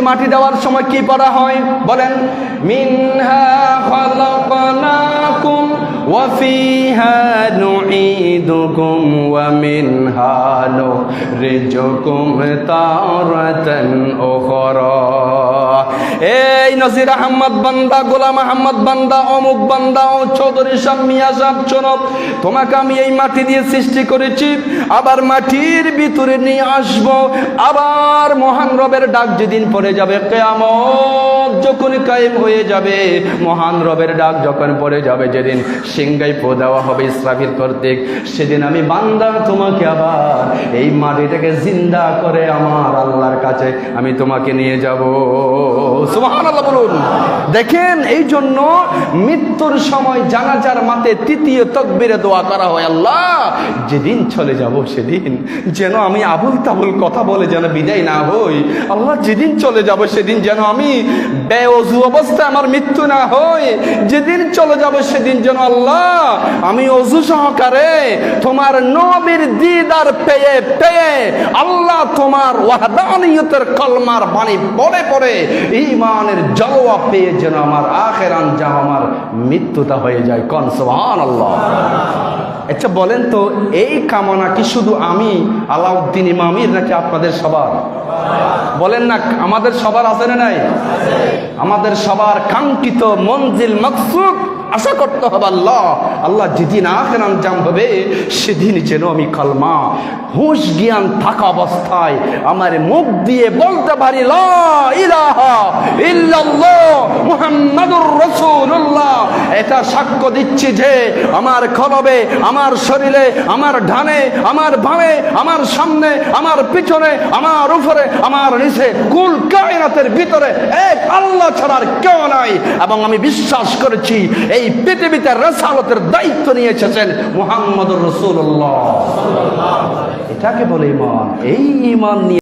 মাটি দেওয়ার সময় কি পড়া হয় বলেন? মিনহা খালাকনাকুম ওয়া ফিহা নুঈদুকুম ওয়া মিনহা নুখরিজুকুম তারাতান উখরা। এই নজির আহমদ বান্দা, গোলাম আহমদ বান্দা, অমুক বান্দা, ও চৌধুরী সাহেব, মিয়া সাহেব, শোনো, তোমাকে আমি এই মাটি দিয়ে সৃষ্টি করেছি, আবার মাটির ভিতরে নিয়ে আসবো। আবার মহান রবের ডাক যেদিন পড়ে যাবে, কিয়ামত যখন কায়েম হয়ে যাবে, মহান রবের ডাক যখন পড়ে যাবে, যেদিন সিংহায় পো দেওয়া হবে ইসরাফিল কর্তৃক, সেদিন আমি বান্দা তোমাকে আবার এই মাটি থেকে জিন্দা করে আমার আল্লাহর কাছে আমি তোমাকে নিয়ে যাব। সুবহানাল্লাহ বলুন। দেখেন, এই জন্য মৃত্যুর সময় জানাজার মাতে তৃতীয় তাকবীরে দোয়া করা হয়, আল্লাহ যেদিন চলে যাব সেদিন যেন আমি আবুল তাবুল কথা বলে যেন বিদায় না হই। আল্লাহ যেদিন চলে যাব সেদিন যেন আমি বেওযু অবস্থায় আমার মৃত্যু না হয়। যেদিন চলে যাব সেদিন যেন আল্লাহ আমি ওযু সহকারে তোমার নবীর দিদার পেয়ে পেয়ে আল্লাহ তোমার ওয়াহদানিয়তের কলমার বাণী পড়ে পড়ে ঈমানের জলওয়া পেয়ে যেন আমার আখির আঞ্জাম আমার মৃত্যুটা হয়ে যায়। কোন সুবহানাল্লাহ। আচ্ছা বলেন তো, এই কামনা কি শুধু আমি আলাউদ্দিন ইমামির নাকি আপনাদের সবার? বলেন না, আমাদের সবার আছে না নাই? আমাদের সবার কাঙ্ক্ষিত মঞ্জিল মাকসুদ আশা করতে হবে আল্লাহ, আল্লাহ যেদিন আখির আঞ্জাম হবে সেদিন যেন আমি কালমা হুঁশ জ্ঞান থাকা অবস্থায় আমার মুখ দিয়ে বলতে পারি, লা ইলাহা ইল্লাল্লাহ মুহাম্মাদুর রাসূলুল্লাহ। এটা সাক্ষ্য দিচ্ছি যে আমার কলবে, আমার শরীরে, আমার ডানে, আমার বামে, আমার সামনে, আমার পিছনে, আমার উপরে, আমার নিচে, কুল কায়নাতের ভিতরে এক আল্লাহ ছাড়া আর কেউ নাই। এবং আমি বিশ্বাস করেছি এই পৃথিবীতে রাসালতের দায়িত্ব নিয়ে এসেছেন মুহাম্মদুর রাসূলুল্লাহ। এটাকে বলে ঈমান। এই ঈমান নিয়ে